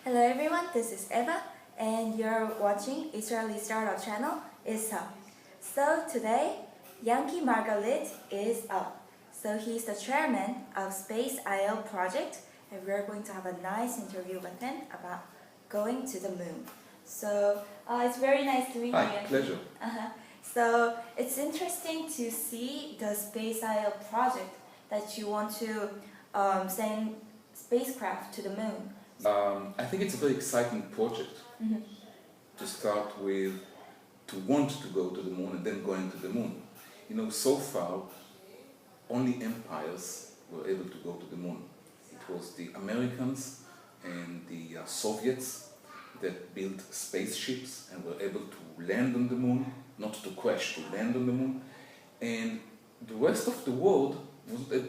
Hello everyone, this is Eva and you're watching Israeli startup channel ISUP. So today, Yanki Margalit is up. So he's the chairman of SpaceIL project and we're going to have a nice interview with him about going to the moon. So it's very nice to meet you. Hi, pleasure. So it's interesting to see the SpaceIL project that you want to send spacecraft to the moon. I think it's a very exciting project to start with, to want to go to the moon and then going to the moon. You know, so far, only empires were able to go to the moon. It was the Americans and the Soviets that built spaceships and were able to land on the moon, not to crash, to land on the moon. And the rest of the world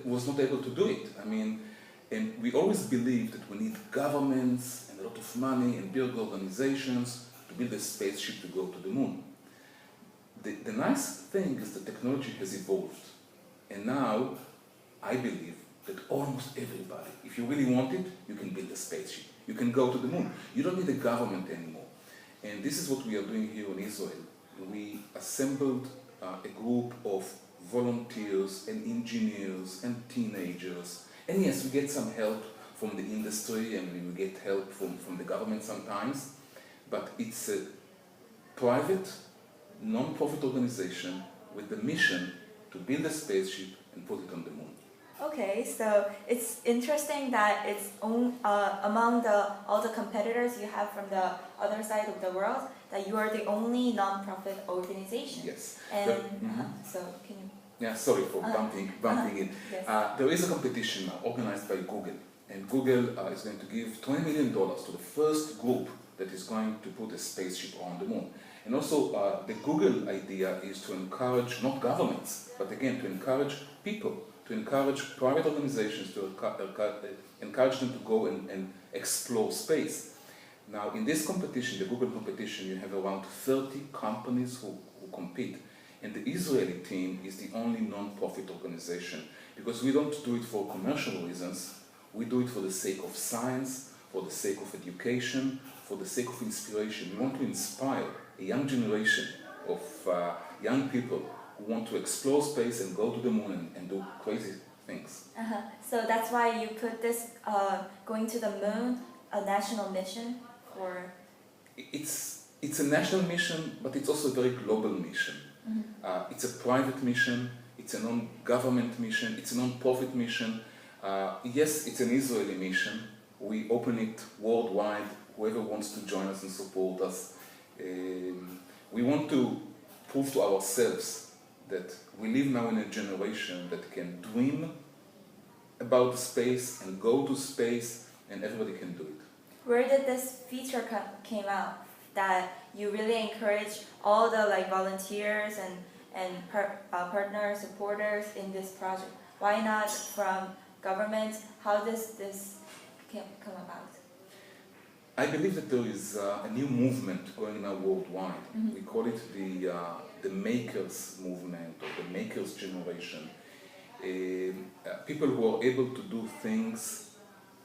was not able to do it. I mean, and we always believed that we need governments and a lot of money and big organizations to build a spaceship to go to the moon. The nice thing is that technology has evolved. And now, I believe that almost everybody, if you really want it, you can build a spaceship. You can go to the moon. You don't need a government anymore. And this is what we are doing here in Israel. We assembled a group of volunteers and engineers and teenagers. And yes, we get some help from the industry and we get help from the government sometimes, but it's a private, non-profit organization with the mission to build a spaceship and put it on the moon. Okay, so it's interesting that it's among all the competitors you have from the other side of the world, that you are the only non-profit organization. Yes. And so can you... Yeah, sorry for bumping in. Yes. There is a competition now organized by Google, and Google is going to give $20 million to the first group that is going to put a spaceship on the moon. And also, the Google idea is to encourage, not governments, but again, to encourage people, to encourage private organizations, to encourage them to go and explore space. Now, in this competition, the Google competition, you have around 30 companies who compete. And the Israeli team is the only non-profit organization, because we don't do it for commercial reasons. We do it for the sake of science, for the sake of education, for the sake of inspiration. We want to inspire a young generation of young people who want to explore space and go to the moon and do crazy things. So that's why you put this going to the moon, a national mission for... It's a national mission, but it's also a very global mission. It's a private mission, it's a non-government mission, it's a non-profit mission. Yes, it's an Israeli mission. We open it worldwide, whoever wants to join us and support us. We want to prove to ourselves that we live now in a generation that can dream about the space and go to space, and everybody can do it. Where did this feature came out? That you really encourage all the volunteers and partners, supporters in this project. Why not from government? How does this come about? I believe that there is a new movement going now worldwide. We call it the makers movement or the makers generation. People who are able to do things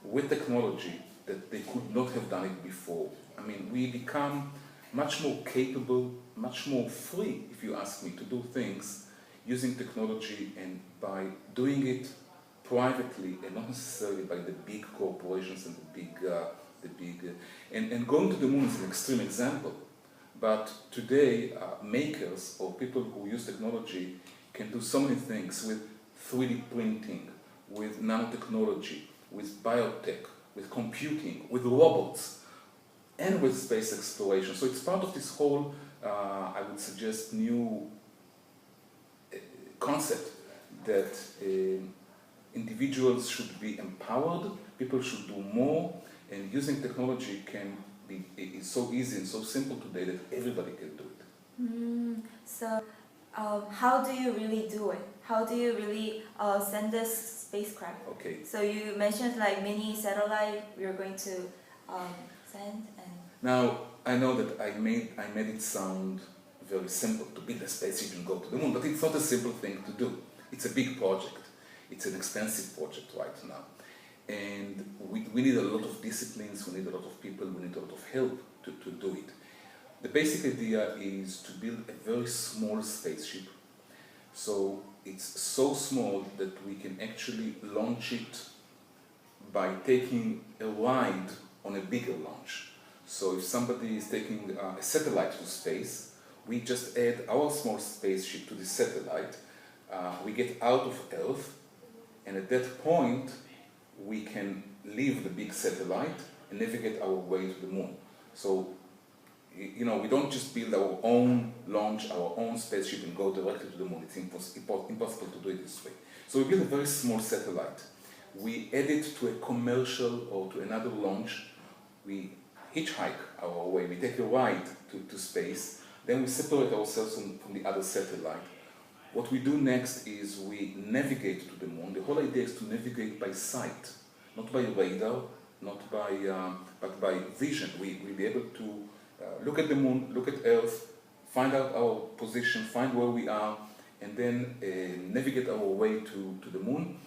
with technology that they could not have done it before. I mean, we become much more capable, much more free, if you ask me, to do things using technology and by doing it privately and not necessarily by the big corporations and and going to the moon is an extreme example. But today, makers or people who use technology can do so many things with 3D printing, with nanotechnology, with biotech, with computing, with robots, and with space exploration. So it's part of this whole, I would suggest, new concept that individuals should be empowered, people should do more, and using technology is so easy and so simple today that everybody can do it. So how do you really do it? How do you really send this spacecraft? Okay. So you mentioned mini satellite you're going to send and... Now, I know that I made it sound very simple to build a spaceship and go to the moon, but it's not a simple thing to do. It's a big project. It's an expensive project right now. and we need a lot of disciplines, we need a lot of people, we need a lot of help to do it. The basic idea is to build a very small spaceship. So it's so small that we can actually launch it by taking a ride on a bigger launch. So if somebody is taking a satellite to space, we just add our small spaceship to the satellite, we get out of Earth, and at that point we can leave the big satellite and navigate our way to the moon. So, you know, we don't just build our own launch, our own spaceship and go directly to the moon. It's impossible to do it this way. So we build a very small satellite. We add it to a commercial or to another launch. We hitchhike our way, we take a ride to space, then we separate ourselves from the other satellite. What we do next is we navigate to the moon. The whole idea is to navigate by sight, not by radar, not by, but by vision. We'll be able to look at the moon, look at Earth, find out our position, find where we are, and then navigate our way to the moon.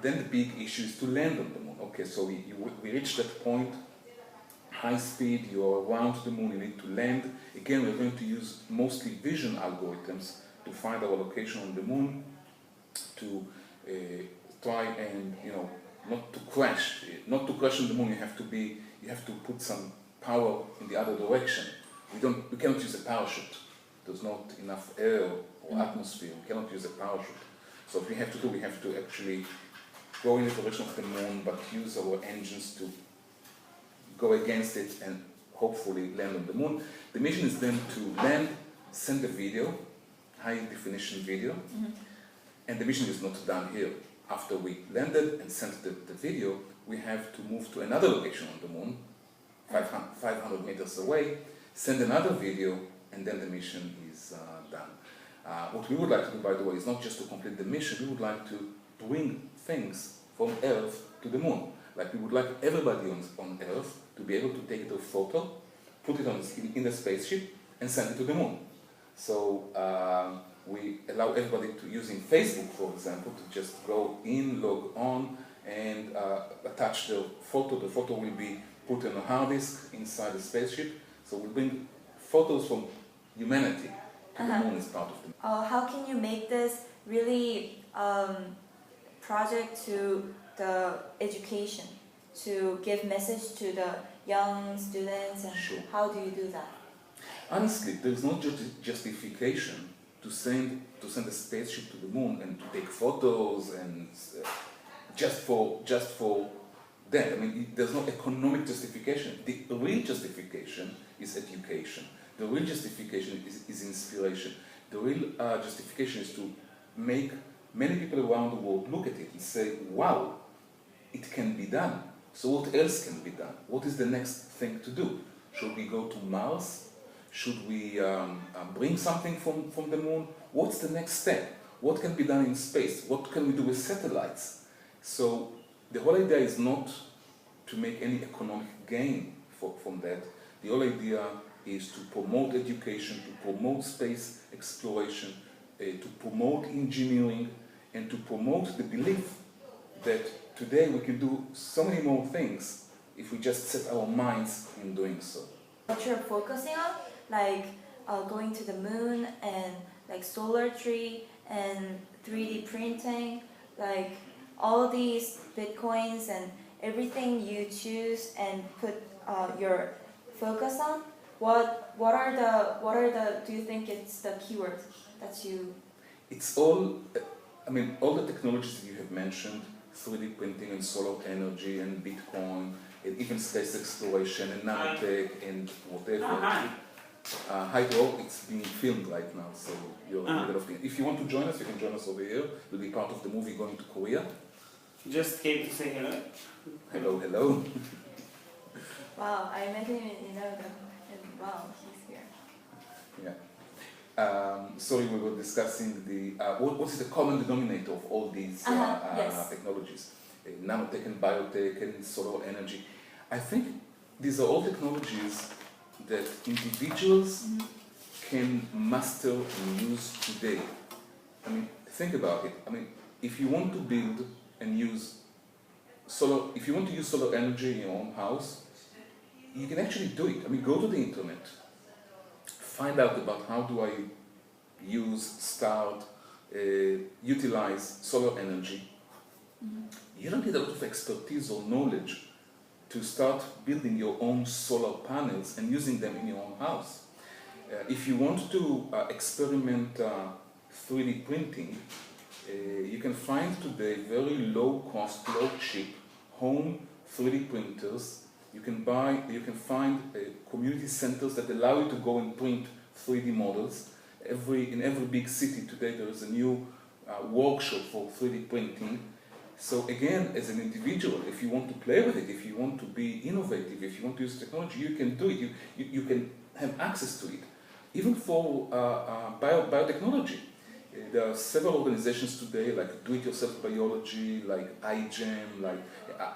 Then the big issue is to land on the moon. Okay, so we reach that point, high speed, you are around the moon, you need to land. Again, we're going to use mostly vision algorithms to find our location on the moon, to try and, you know, not to crash. Not to crash on the moon, you have to put some power in the other direction. We cannot use a parachute. There's not enough air or atmosphere. We cannot use a parachute. So what we have to actually go in the direction of the moon, but use our engines to go against it and hopefully land on the moon. The mission is then to land, send a video, high definition video, and the mission is not done here. After we landed and sent the video, we have to move to another location on the moon, 500 meters away, send another video, and then the mission is done. What we would like to do, by the way, is not just to complete the mission, we would like to bring things from Earth to the moon. Like we would like everybody on Earth to be able to take a photo, put it in the spaceship, and send it to the moon. So we allow everybody to, using Facebook, for example, to just go in, log on, and attach the photo. The photo will be put on a hard disk inside the spaceship. So we'll bring photos from humanity to the moon as part of the mission. How can you make this really project to the education, to give message to the young students, and Sure. how do you do that? Honestly, there's no justification to send a spaceship to the moon and to take photos and just for that. I mean, there's no economic justification. The real justification is education. The real justification is inspiration. The real justification is to make many people around the world look at it and say, wow, it can be done. So what else can be done? What is the next thing to do? Should we go to Mars? Should we bring something from the moon? What's the next step? What can be done in space? What can we do with satellites? So the whole idea is not to make any economic gain from that. The whole idea is to promote education, to promote space exploration, to promote engineering, and to promote the belief that today we can do so many more things if we just set our minds in doing so. What you're focusing on, like going to the moon and like solar tree and 3D printing, like all these bitcoins and everything you choose and put your focus on. What are the do you think it's the keyword that you? It's all, I mean, all the technologies that you have mentioned, 3D printing and solar energy and Bitcoin, and even space exploration and nanotech and whatever. Hi to all, it's being filmed right now, so you're in the middle of it. If you want to join us, you can join us over here. You'll be part of the movie going to Korea. Just came to say hello. Hello, hello. Wow, I met him in America, and wow, he's here. Yeah. Sorry, we were discussing the what is the common denominator of all these Yes. technologies, nanotech and biotech and solar energy. I think these are all technologies that individuals can master and use today. I mean, think about it. I mean, if you want to build and use if you want to use solar energy in your own house, you can actually do it. I mean, go to the internet, find out about how do I utilize solar energy. You don't need a lot of expertise or knowledge to start building your own solar panels and using them in your own house. If you want to experiment 3D printing, you can find today very low cost, low cheap home 3D printers. You can find community centers that allow you to go and print 3D models. In every big city today there is a new workshop for 3D printing. So again, as an individual, if you want to play with it, if you want to be innovative, if you want to use technology, you can do it. You can have access to it. Even for biotechnology. There are several organizations today, like Do-It-Yourself Biology, like iGEM, like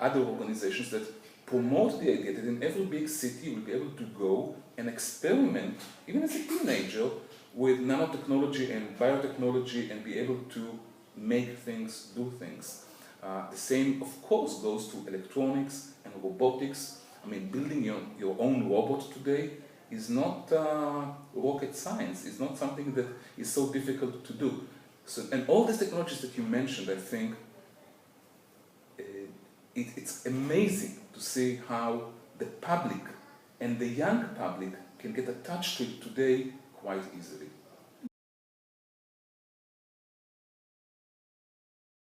other organizations that promote the idea that in every big city you'll be able to go and experiment, even as a teenager, with nanotechnology and biotechnology and be able to make things, do things. The same, of course, goes to electronics and robotics. I mean, building your own robot today is not rocket science. It's not something that is so difficult to do. So, and all these technologies that you mentioned, I think, it's amazing to see how the public and the young public can get attached to it today quite easily.